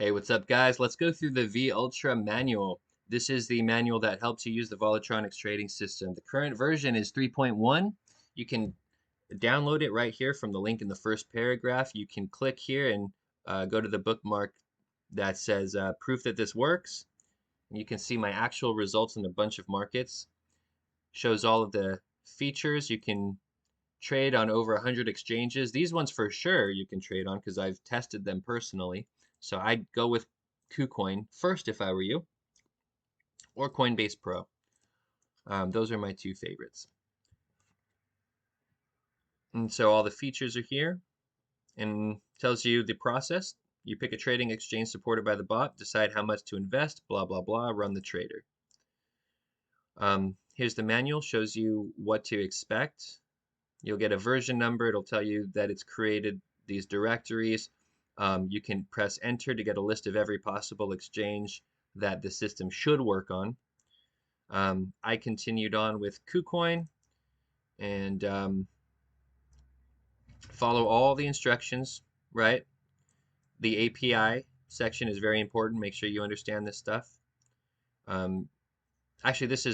Hey, what's up, guys? Let's go through the V Ultra manual. This is the manual that helps you use the Volatronix trading system. The current version is 3.1. You can download it right here from the link in the first paragraph. You can click here and go to the bookmark that says proof that this works. And you can see my actual results in a bunch of markets. Shows all of the features. You can trade on over 100 exchanges. These ones for sure you can trade on because I've tested them personally. So I'd go with KuCoin first if I were you, or Coinbase Pro. Those are my two favorites. And so all the features are here and tells you the process. You pick a trading exchange supported by the bot, decide how much to invest, blah, blah, blah, run the trader. Here's the manual, shows you what to expect. You'll get a version number. It'll tell you that it's created these directories. You can press enter to get a list of every possible exchange that the system should work on. I continued on with KuCoin and follow all the instructions, right? The API section is very important. Make sure you understand this stuff. Um, Actually, this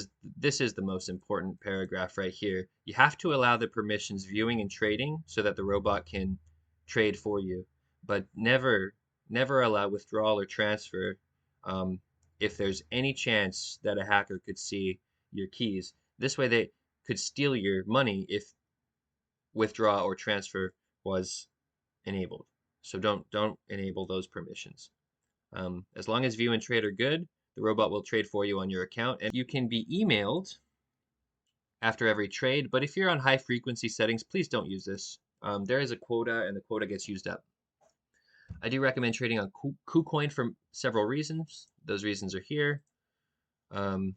is the most important paragraph right here. You have to allow the permissions viewing and trading so that the robot can trade for you, but never allow withdrawal or transfer if there's any chance that a hacker could see your keys. This way they could steal your money if withdraw or transfer was enabled. So don't enable those permissions. As long as view and trade are good, the robot will trade for you on your account, and you can be emailed after every trade. But if you're on high frequency settings, please don't use this. There is a quota, and the quota gets used up. I do recommend trading on KuCoin for several reasons. Those reasons are here. Um,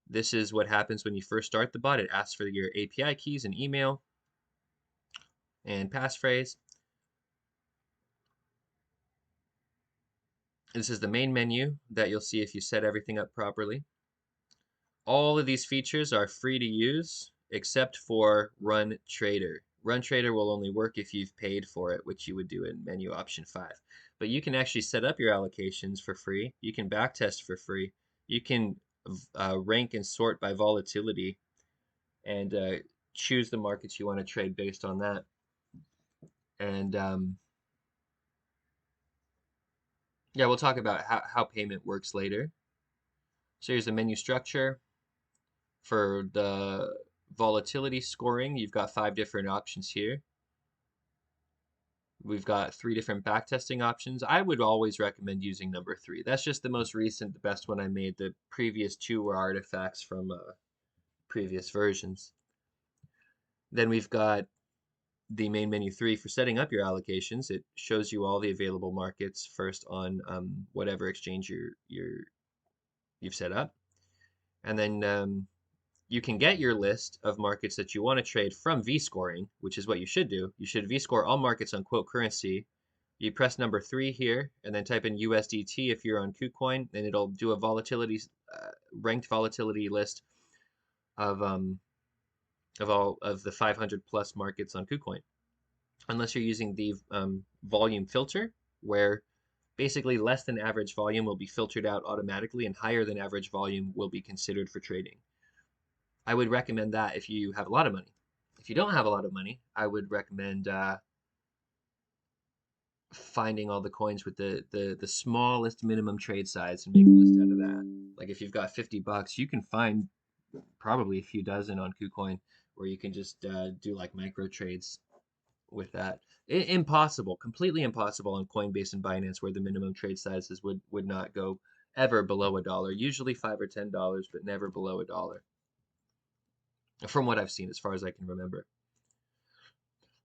this is what happens when you first start the bot. It asks for your API keys and email and passphrase. This is the main menu that you'll see if you set everything up properly. All of these features are free to use except for Run Trader. Run Trader will only work if you've paid for it, which you would do in menu option 5. But you can actually set up your allocations for free. You can backtest for free. You can rank and sort by volatility and choose the markets you want to trade based on that. And yeah, we'll talk about how payment works later. So here's the menu structure. For the volatility scoring, you've got 5 different options here. We've got 3 different backtesting options. I would always recommend using number 3. That's just the most recent, the best one I made. The previous 2 were artifacts from previous versions. Then we've got the main menu 3 for setting up your allocations. It shows you all the available markets first on whatever exchange you've set up. And then you can get your list of markets that you want to trade from V-scoring, which is what you should do. You should V-score all markets on quote currency. You press number 3 here, and then type in USDT if you're on KuCoin, and it'll do a volatility ranked volatility list of all of the 500 plus markets on KuCoin. Unless you're using the volume filter, where basically less than average volume will be filtered out automatically, and higher than average volume will be considered for trading. I would recommend that if you have a lot of money. If you don't have a lot of money, I would recommend finding all the coins with the smallest minimum trade size and make a list out of that. Like if you've got 50 bucks, you can find probably a few dozen on KuCoin where you can just do like micro trades with that. Impossible, completely impossible on Coinbase and Binance where the minimum trade sizes would not go ever below $1. Usually $5 or $10, but never below $1. From what I've seen, as far as I can remember.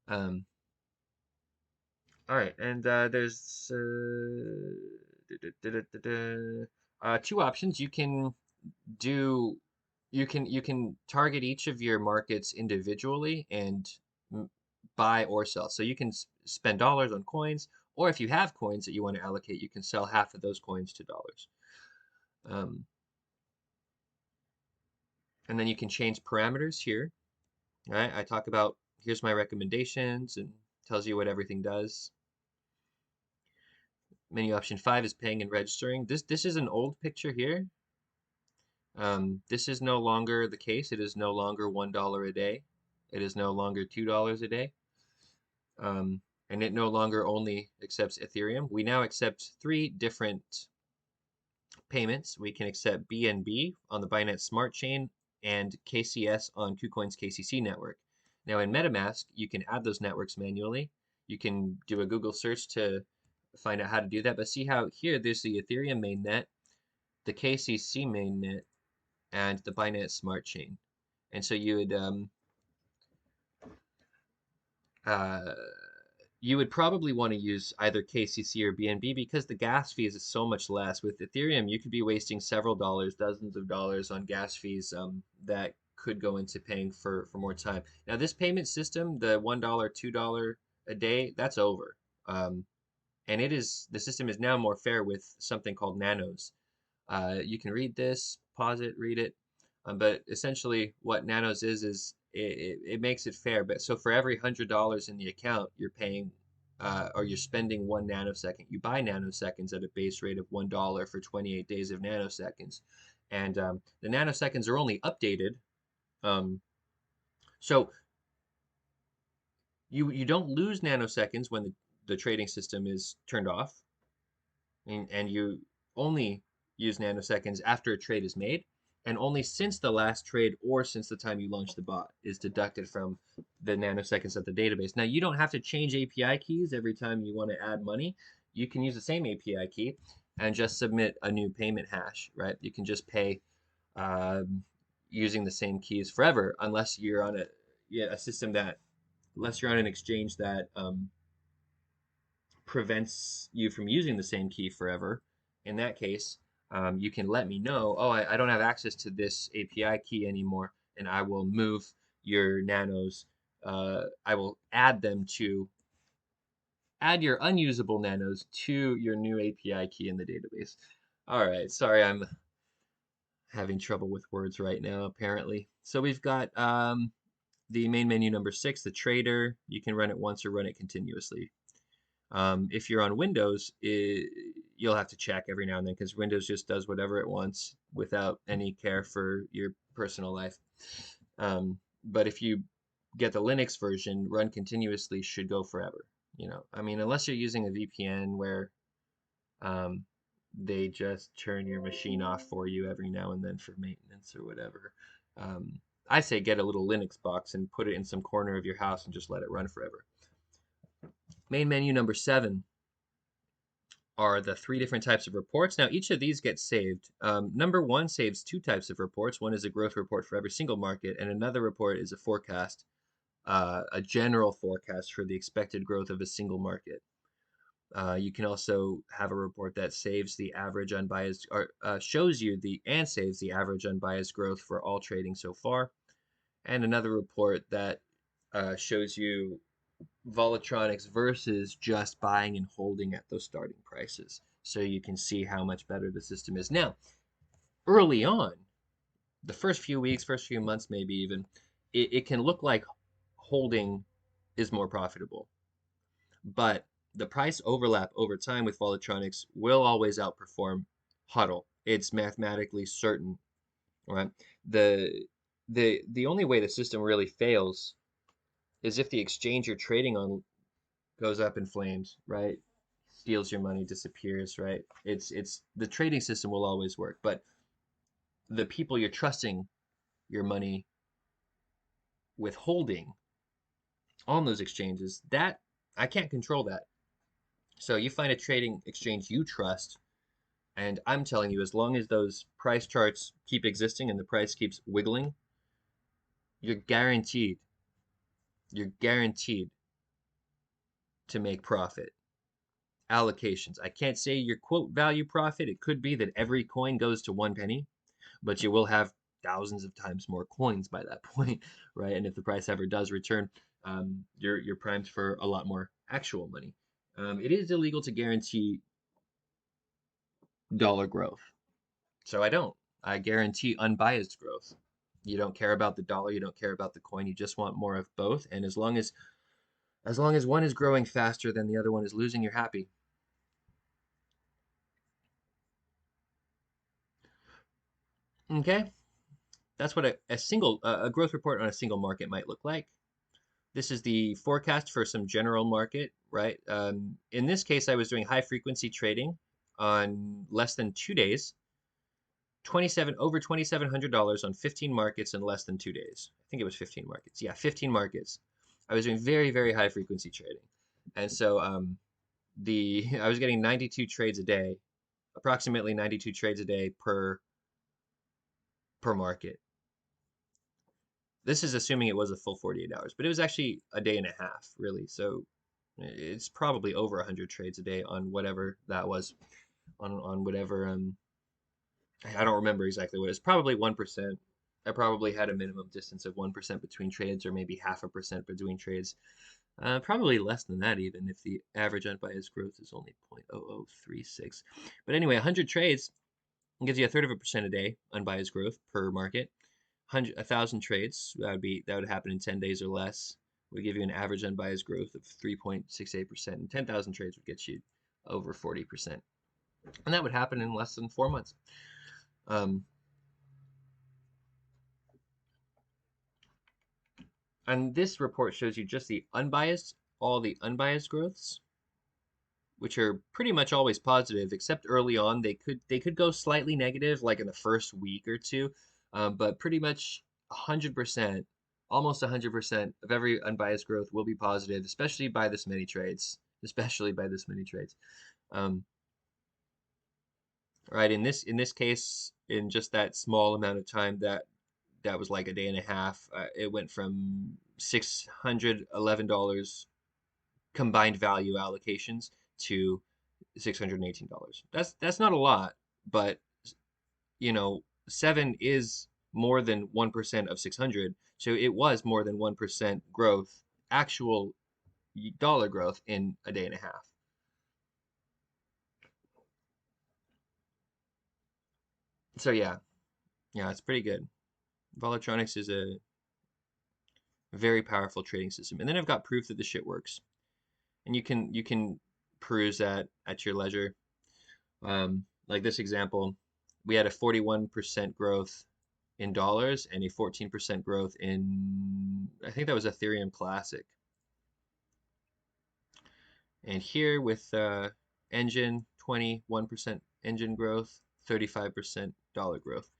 Um, all right, and there's 2 options. Do you can target each of your markets individually and buy or sell. So you can spend dollars on coins, or if you have coins that you want to allocate, you can sell half of those coins to dollars. And then you can change parameters here. All right, I talk about here's my recommendations and tells you what everything does. Menu option 5 is paying and registering. This is an old picture here. This is no longer the case. It is no longer $1 a day. It is no longer $2 a day. And it no longer only accepts Ethereum. We now accept 3 different payments. We can accept BNB on the Binance Smart Chain and KCS on KuCoin's KCC network. Now in MetaMask, you can add those networks manually. You can do a Google search to find out how to do that. But see how here there's the Ethereum mainnet, the KCC mainnet, and the Binance Smart Chain. And so uh, you would probably want to use either KCC or BNB because the gas fees is so much less. With Ethereum, you could be wasting several dollars, dozens of dollars on gas fees that could go into paying for more time. Now, this payment system, the $1, $2 a day, that's over. And the system is now more fair with something called nanos. You can read this, pause it, read it. But essentially, what Nanos is it makes it fair. But so for every $100 in the account, you're paying or you're spending 1 nanosecond. You buy nanoseconds at a base rate of $1 for 28 days of nanoseconds, and the nanoseconds are only updated. Um, so you don't lose nanoseconds when the trading system is turned off, and you only use nanoseconds after a trade is made, and only since the last trade or since the time you launch the bot is deducted from the nanoseconds of the database. Now, you don't have to change API keys every time you want to add money. You can use the same API key and just submit a new payment hash, right? You can just pay using the same keys forever, unless you're on a system that, unless you're on an exchange that prevents you from using the same key forever. In that case, you can let me know, oh, I don't have access to this API key anymore, and I will move your nanos. I will add your unusable nanos to your new API key in the database. All right, sorry, I'm having trouble with words right now, apparently. So we've got the main menu number 6, the trader. You can run it once or run it continuously. If you're on Windows, you'll have to check every now and then because Windows just does whatever it wants without any care for your personal life. But if you get the Linux version, run continuously should go forever. I mean, unless you're using a VPN where they just turn your machine off for you every now and then for maintenance or whatever. I say get a little Linux box and put it in some corner of your house and just let it run forever. Main menu number 7 are the 3 different types of reports. Now, each of these gets saved. Number 1 saves 2 types of reports. One is a growth report for every single market, and another report is a forecast, a general forecast for the expected growth of a single market. You can also have a report that saves the average unbiased, or shows you and saves the average unbiased growth for all trading so far, and another report that shows you Volatronix versus just buying and holding at those starting prices, so you can see how much better the system is. Now, early on, the first few weeks, first few months, maybe even, it can look like holding is more profitable, but the price overlap over time with Volatronix will always outperform HODL. It's mathematically certain, right? The only way the system really fails is if the exchange you're trading on goes up in flames, right? Steals your money, disappears, right? It's the trading system will always work, but the people you're trusting your money with holding on those exchanges, that I can't control that. So you find a trading exchange you trust, and I'm telling you, as long as those price charts keep existing and the price keeps wiggling, you're guaranteed, you're guaranteed to make profit. Allocations. I can't say your quote value profit. It could be that every coin goes to 1 penny, but you will have thousands of times more coins by that point, right? And if the price ever does return, you're primed for a lot more actual money. It is illegal to guarantee dollar growth, so I don't. I guarantee unbiased growth. You don't care about the dollar, you don't care about the coin, you just want more of both. And as long as one is growing faster than the other one is losing, you're happy. Okay, that's what a single a growth report on a single market might look like. This is the forecast for some general market, right? In this case, I was doing high frequency trading on less than 2 days, over $2,700 on 15 markets in less than 2 days. I think it was 15 markets. Yeah, 15 markets. I was doing very, very high frequency trading. And so the I was getting 92 trades a day, approximately 92 trades a day per market. This is assuming it was a full 48 hours, but it was actually a day and a half, really. So it's probably over 100 trades a day on whatever that was, on whatever I don't remember exactly what it was. Probably 1%. I probably had a minimum distance of 1% between trades, or maybe 0.5% between trades. Probably less than that even if the average unbiased growth is only 0.0036. But anyway, 100 trades gives you a third of a percent a day unbiased growth per market. 1,000 trades, that would happen in 10 days or less, would give you an average unbiased growth of 3.68%, and 10,000 trades would get you over 40%. And that would happen in less than 4 months. And this report shows you just all the unbiased growths, which are pretty much always positive, except early on they could go slightly negative, like in the first week or two, but pretty much 100%, almost 100% of every unbiased growth will be positive, especially by this many trades, especially by this many trades. Right, in this case, in just that small amount of time, that was like a day and a half, it went from $611 combined value allocations to $618. That's not a lot, but 7 is more than 1% of 600, so it was more than 1% growth, actual dollar growth in a day and a half. So yeah, it's pretty good. Volatronix is a very powerful trading system. And then I've got proof that the shit works. And you can peruse that at your leisure. Like this example, we had a 41% growth in dollars and a 14% growth in, I think that was Ethereum Classic. And here with Engine, 21% engine growth, 35% dollar growth.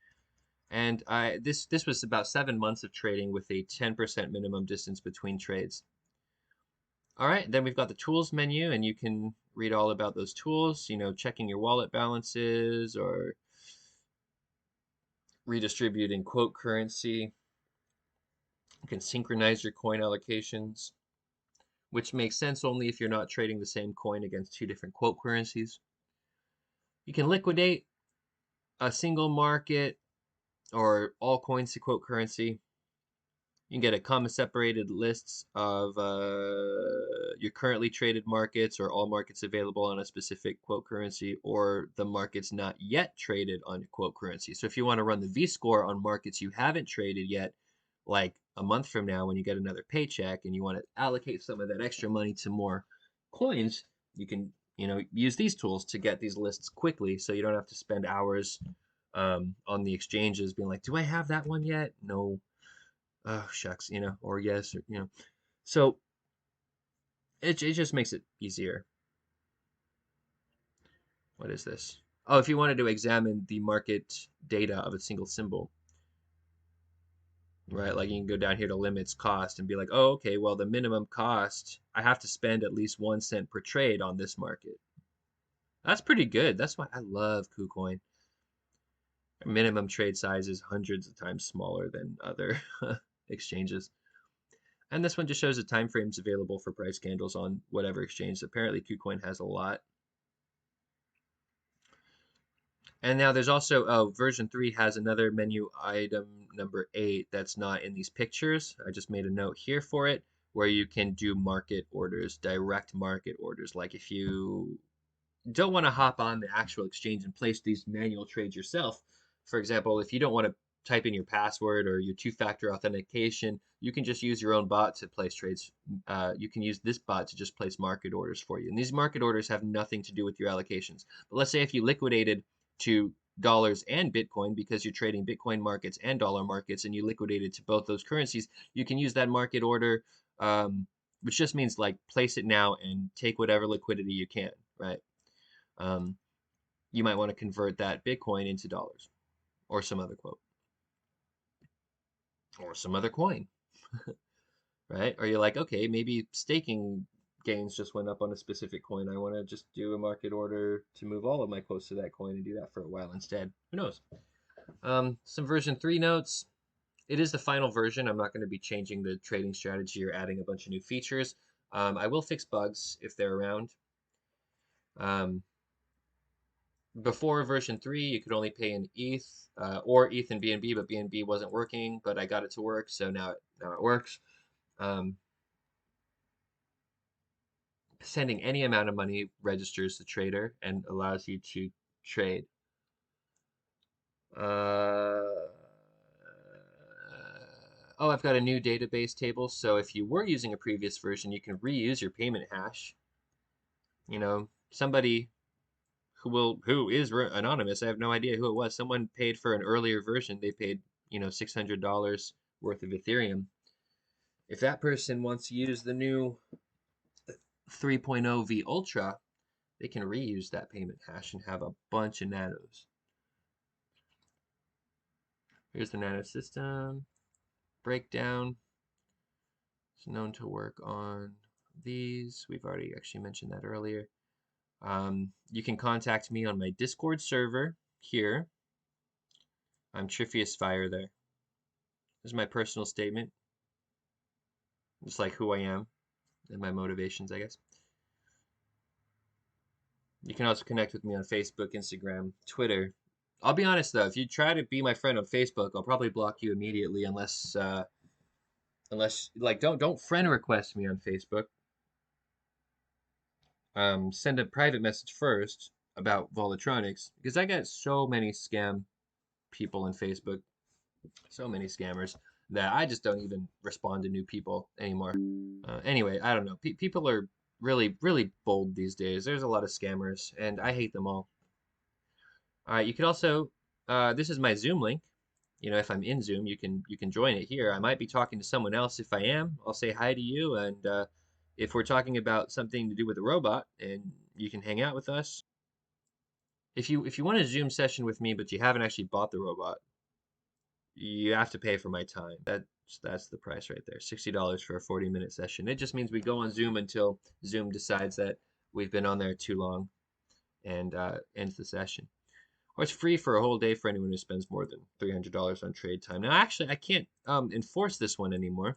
And this was about 7 months of trading with a 10% minimum distance between trades. All right, then we've got the tools menu, and you can read all about those tools, checking your wallet balances or redistributing quote currency. You can synchronize your coin allocations, which makes sense only if you're not trading the same coin against two different quote currencies. You can liquidate a single market or all coins to quote currency. You can get a comma separated lists of your currently traded markets or all markets available on a specific quote currency, or the markets not yet traded on your quote currency. So if you want to run the V-score on markets you haven't traded yet, like a month from now when you get another paycheck and you want to allocate some of that extra money to more coins, you can use these tools to get these lists quickly, so you don't have to spend hours on the exchanges being like, do I have that one yet? No. Oh shucks, or yes, or. So it just makes it easier. What is this? Oh, if you wanted to examine the market data of a single symbol, right? Like you can go down here to limits cost and be like, oh, okay, well, the minimum cost, I have to spend at least 1 cent per trade on this market. That's pretty good. That's why I love KuCoin. Minimum trade size is hundreds of times smaller than other exchanges. And this one just shows the time frames available for price candles on whatever exchange. Apparently, KuCoin has a lot. And now there's also, version 3 has another menu item number 8 that's not in these pictures. I just made a note here for it, where you can do market orders, direct market orders. Like if you don't want to hop on the actual exchange and place these manual trades yourself. For example, if you don't want to type in your password or your two-factor authentication, you can just use your own bot to place trades. You can use this bot to just place market orders for you. And these market orders have nothing to do with your allocations. But let's say if you liquidated to dollars and Bitcoin because you're trading Bitcoin markets and dollar markets and you liquidate it to both those currencies, you can use that market order, which just means like place it now and take whatever liquidity you can, right? Um, you might want to convert that Bitcoin into dollars or some other quote or some other coin, right? Or you're like, okay, maybe staking gains just went up on a specific coin. I want to just do a market order to move all of my quotes to that coin and do that for a while instead. Who knows? Some version 3 notes. It is the final version. I'm not going to be changing the trading strategy or adding a bunch of new features. I will fix bugs if they're around. Um, Before version 3, you could only pay in ETH or ETH and BNB, but BNB wasn't working, but I got it to work, so now it works. Um, Sending any amount of money registers the trader and allows you to trade. Oh, I've got a new database table. So if you were using a previous version, you can reuse your payment hash. You know, somebody who is anonymous. I have no idea who it was. Someone paid for an earlier version. They paid, $600 worth of Ethereum. If that person wants to use the new 3.0 V Ultra, they can reuse that payment hash and have a bunch of nanos. Here's the nano system breakdown. It's known to work on these. We've already actually mentioned that earlier. You can contact me on my Discord server here. I'm Triphius Fire there. This is my personal statement. Just like who I am and my motivations, I guess. You can also connect with me on Facebook, Instagram, Twitter. I'll be honest though, if you try to be my friend on Facebook, I'll probably block you immediately unless like don't friend request me on Facebook. Send a private message first about Volatronix because I get so many scam people on Facebook, so many scammers that I just don't even respond to new people anymore. Anyway, I don't know. People are really, really bold these days. There's a lot of scammers, and I hate them all. All right, you could also, this is my Zoom link. If I'm in Zoom, you can join it here. I might be talking to someone else. If I am, I'll say hi to you. And if we're talking about something to do with a robot, and you can hang out with us. If you want a Zoom session with me, but you haven't actually bought the robot, you have to pay for my time. That's the price right there. $60 for a 40-minute session. It just means we go on Zoom until Zoom decides that we've been on there too long and ends the session. Or it's free for a whole day for anyone who spends more than $300 on trade time. Now, actually, I can't enforce this one anymore.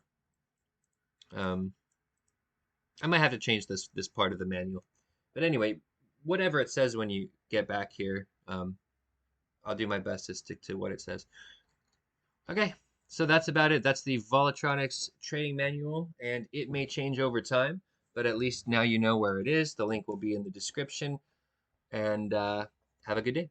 I might have to change this part of the manual. But anyway, whatever it says when you get back here, I'll do my best to stick to what it says. Okay, so that's about it. That's the Volatronix trading manual, and it may change over time, but at least now you know where it is. The link will be in the description, and have a good day.